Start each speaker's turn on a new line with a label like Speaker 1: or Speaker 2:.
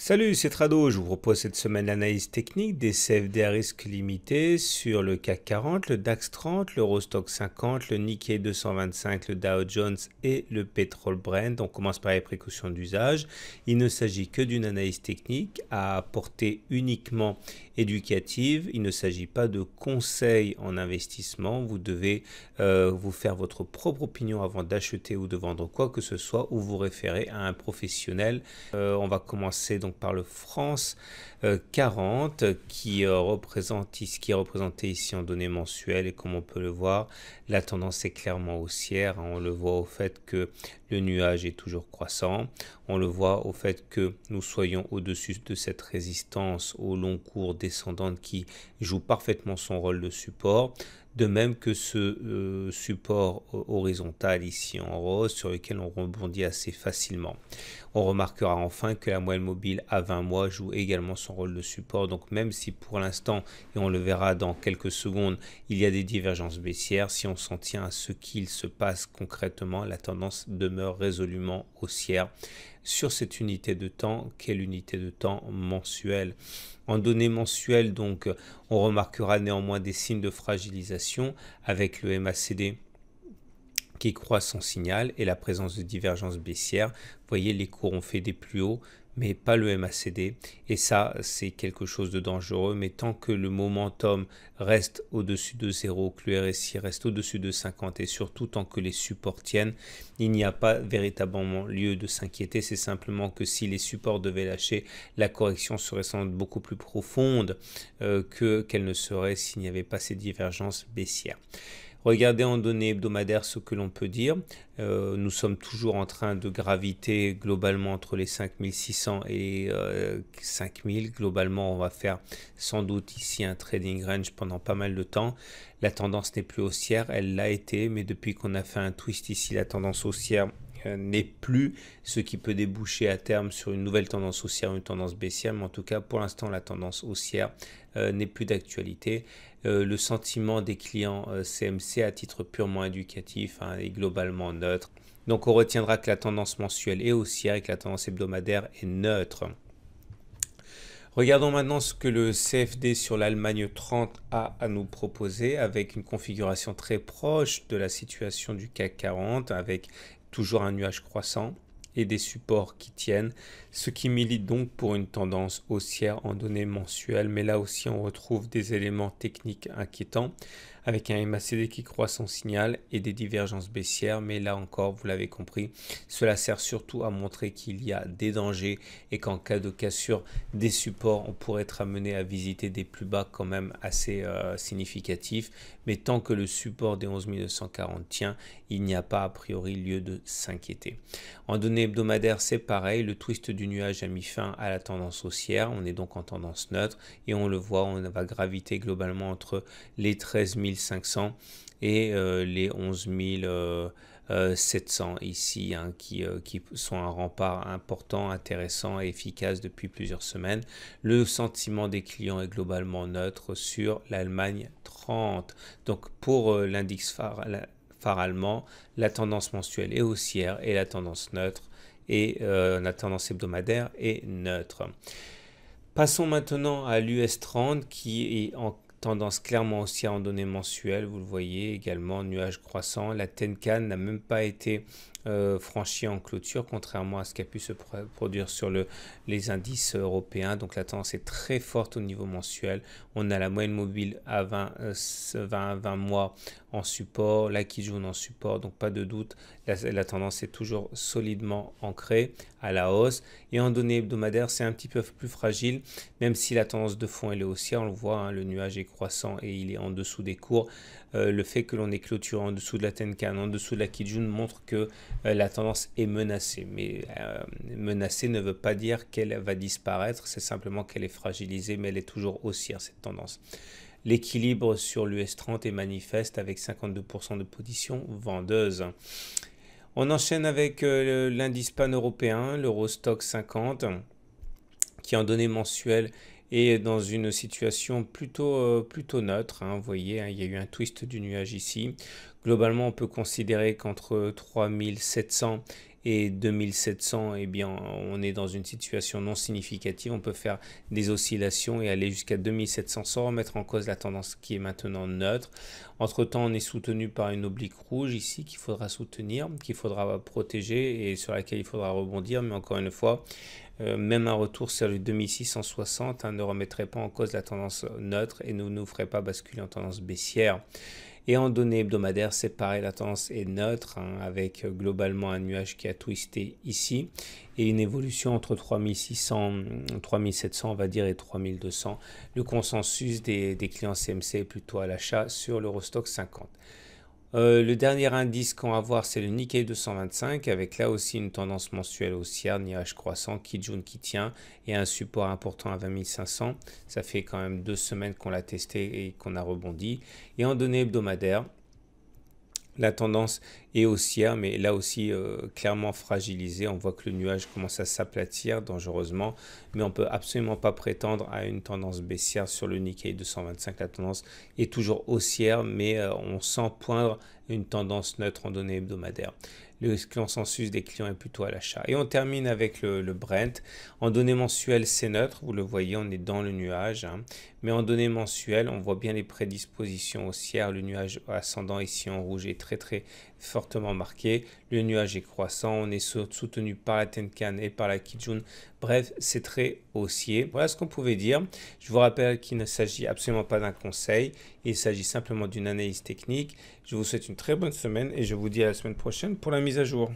Speaker 1: Salut, c'est Trado. Je vous propose cette semaine l'analyse technique des CFD à risque limité sur le CAC 40, le DAX 30, l'Eurostoxx 50, le Nikkei 225, le Dow Jones et le pétrole Brent. On commence par les précautions d'usage. Il ne s'agit que d'une analyse technique à portée uniquement éducative. Il ne s'agit pas de conseils en investissement. Vous devez vous faire votre propre opinion avant d'acheter ou de vendre quoi que ce soit ou vous référer à un professionnel. On va commencer donc par le France 40 qui est représenté ici en données mensuelles, et comme on peut le voir, la tendance est clairement haussière. On le voit au fait que le nuage est toujours croissant. On le voit au fait que nous soyons au-dessus de cette résistance au long cours descendante qui joue parfaitement son rôle de support. De même que ce support horizontal ici en rose sur lequel on rebondit assez facilement. On remarquera enfin que la moyenne mobile à 20 mois joue également son rôle de support. Donc même si pour l'instant, et on le verra dans quelques secondes, il y a des divergences baissières, si on s'en tient à ce qu'il se passe concrètement, la tendance demeure résolument haussière sur cette unité de temps qu'est l'unité de temps mensuelle. En données mensuelles, donc, on remarquera néanmoins des signes de fragilisation avec le MACD qui croît son signal et la présence de divergences baissières. Vous voyez, les cours ont fait des plus hauts, mais pas le MACD. Et ça, c'est quelque chose de dangereux. Mais tant que le momentum reste au-dessus de 0, que le RSI reste au-dessus de 50 et surtout tant que les supports tiennent, il n'y a pas véritablement lieu de s'inquiéter. C'est simplement que si les supports devaient lâcher, la correction serait sans doute beaucoup plus profonde qu'elle ne serait s'il n'y avait pas ces divergences baissières. Regardez en données hebdomadaires ce que l'on peut dire. Nous sommes toujours en train de graviter globalement entre les 5600 et 5000. Globalement, on va faire sans doute ici un trading range pendant pas mal de temps. La tendance n'est plus haussière, elle l'a été, mais depuis qu'on a fait un twist ici, la tendance haussière n'est plus, ce qui peut déboucher à terme sur une nouvelle tendance haussière, une tendance baissière, mais en tout cas pour l'instant la tendance haussière n'est plus d'actualité. Le sentiment des clients CMC à titre purement éducatif est globalement neutre. Donc on retiendra que la tendance mensuelle est haussière et que la tendance hebdomadaire est neutre. Regardons maintenant ce que le CFD sur l'Allemagne 30 a à nous proposer avec une configuration très proche de la situation du CAC 40 avec toujours un nuage croissant et des supports qui tiennent, ce qui milite donc pour une tendance haussière en données mensuelles. Mais là aussi, on retrouve des éléments techniques inquiétants avec un MACD qui croît son signal et des divergences baissières. Mais là encore, vous l'avez compris, cela sert surtout à montrer qu'il y a des dangers et qu'en cas de cassure des supports, on pourrait être amené à visiter des plus bas quand même assez significatifs. Mais tant que le support des 11 940 tient, il n'y a pas a priori lieu de s'inquiéter. En données hebdomadaires, c'est pareil, le twist du nuage a mis fin à la tendance haussière, on est donc en tendance neutre et on le voit, on va graviter globalement entre les 13 500 et les 11 700 ici, qui sont un rempart important, intéressant et efficace depuis plusieurs semaines. Le sentiment des clients est globalement neutre sur l'Allemagne 30. Donc pour l'index phare allemand, la tendance mensuelle est haussière et la tendance neutre et la tendance hebdomadaire est neutre. Passons maintenant à l'US 30 qui est en tendance clairement haussière en données mensuelles. Vous le voyez également, nuage croissant. La Tenkan n'a même pas été franchie en clôture, contrairement à ce qui a pu se produire sur les indices européens. Donc la tendance est très forte au niveau mensuel. On a la moyenne mobile à 20 mois en support, la Kijun en support, donc pas de doute, la tendance est toujours solidement ancrée à la hausse. Et en données hebdomadaires, c'est un petit peu plus fragile, même si la tendance de fond elle est haussière, on le voit, le nuage est croissant et il est en dessous des cours. Le fait que l'on ait clôturé en dessous de la Tenkan, en dessous de la Kijun montre que la tendance est menacée. Mais menacée ne veut pas dire qu'elle va disparaître, c'est simplement qu'elle est fragilisée, mais elle est toujours haussière cette tendance. L'équilibre sur l'US 30 est manifeste avec 52% de position vendeuse. On enchaîne avec l'indice pan-européen, l'Eurostoxx 50, qui en données mensuelles est dans une situation plutôt neutre. Vous voyez, il y a eu un twist du nuage ici. Globalement, on peut considérer qu'entre 3700 et 2700, eh bien, on est dans une situation non significative. On peut faire des oscillations et aller jusqu'à 2700 sans remettre en cause la tendance qui est maintenant neutre. Entre-temps, on est soutenu par une oblique rouge ici qu'il faudra soutenir, qu'il faudra protéger et sur laquelle il faudra rebondir. Mais encore une fois, même un retour sur le 2660 ne remettrait pas en cause la tendance neutre et ne nous ferait pas basculer en tendance baissière. Et en données hebdomadaires, c'est pareil, la tendance est neutre, avec globalement un nuage qui a twisté ici et une évolution entre 3600, 3700 on va dire et 3200. Le consensus des clients CMC est plutôt à l'achat sur l'Eurostoxx 50. Le dernier indice qu'on va voir, c'est le Nikkei 225 avec là aussi une tendance mensuelle haussière, nuage croissant, Kijun qui tient et un support important à 20 500. Ça fait quand même 2 semaines qu'on l'a testé et qu'on a rebondi. Et en données hebdomadaires, la tendance est haussière, mais là aussi clairement fragilisée. On voit que le nuage commence à s'aplatir dangereusement, mais on ne peut absolument pas prétendre à une tendance baissière sur le Nikkei 225. La tendance est toujours haussière, mais on sent poindre une tendance neutre en données hebdomadaires. Le consensus des clients est plutôt à l'achat. Et on termine avec le Brent. En données mensuelles, c'est neutre. Vous le voyez, on est dans le nuage. Mais en données mensuelles, on voit bien les prédispositions haussières. Le nuage ascendant ici en rouge est très très fortement marqué. Le nuage est croissant. On est soutenu par la Tenkan et par la Kijun. Bref, c'est très haussier. Voilà ce qu'on pouvait dire. Je vous rappelle qu'il ne s'agit absolument pas d'un conseil. Il s'agit simplement d'une analyse technique. Je vous souhaite une très bonne semaine et je vous dis à la semaine prochaine pour la mise à jour.